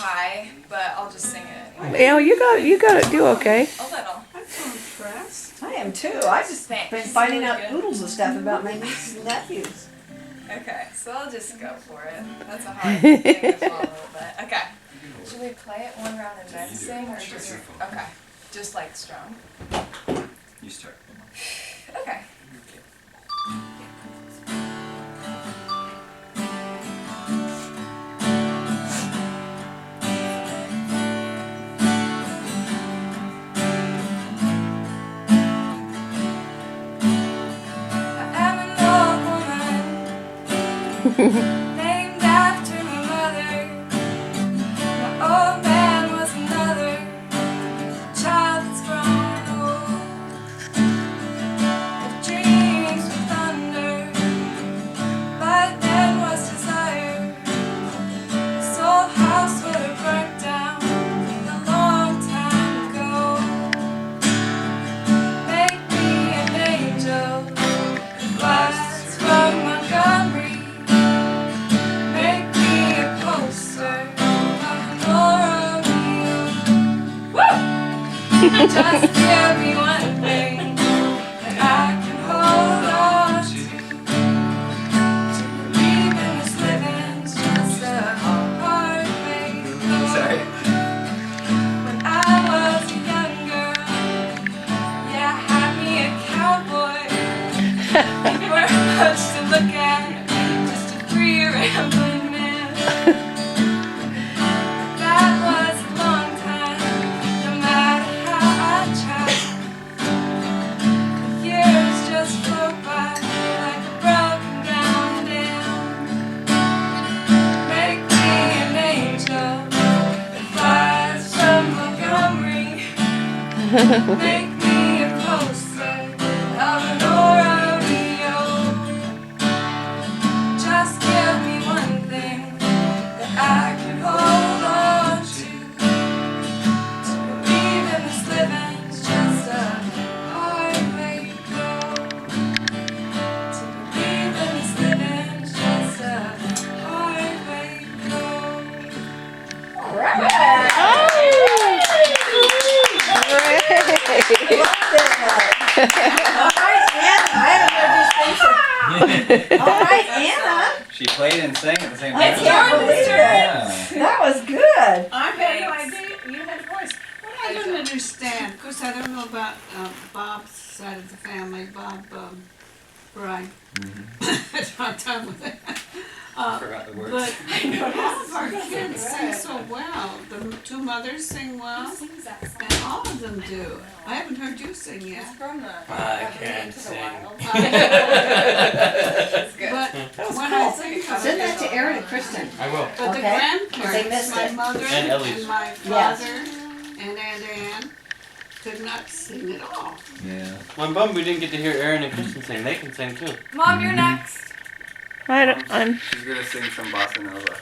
high, but I'll just sing it anyway. Yeah, you got to do okay. A little. I'm so impressed. I am too. I just Thanks. been finding out Good. oodles of stuff about my nieces and nephews. Okay, so I'll just go for it. That's a hard thing as well a little bit. Okay. Should we play it one round and then sing, or just okay, just like strum? You start. Okay. Named after my mother. My old man was another child that's grown old. With dreams of thunder, lightning was desire. This old house would have burnt down a long time ago. Make me an angel that flies from Montgomery. Just give me one thing that I can hold on to. To believe in this living's just a hard way to go. Sorry. When I was a young girl, yeah, I had me a cowboy. You weren't much to look at, just a free rambling man. That was a long time, no matter how I tried. The years just flew by like a broken down dam. Make me an angel that flies from Montgomery. Make me a poster of an Oreo. Just give me one thing that I can hold on to. To believe in this living's just a hard way to go. To believe in this living's just a hard way to go. All right. All right, Anna. I haven't heard you sing for. All right, Anna. She played and sang at the same I time. can't believe it. Yeah. That was good. I had no idea you had a voice. What I don't understand, of course, I don't know about Bob's side of the family, Bob Bryan. I had a hard time with it. Forgot the words. But all of our kids sing so well. The two mothers sing well, Sings that song. and all of them do. I haven't heard you sing yet. From the I can't Into the sing. Wild. But It's good. when I think of Send it, that to Aaron and Kristen. I will. but the Okay. grandparents, They missed my it. mother And Ellie's. my Yes. father and Aunt Ann could not sing at all. Yeah. Well, I'm bummed we didn't get to hear Aaron and Kristen sing. They can sing too. Mom, you're next. I'm She's gonna sing some bossa nova.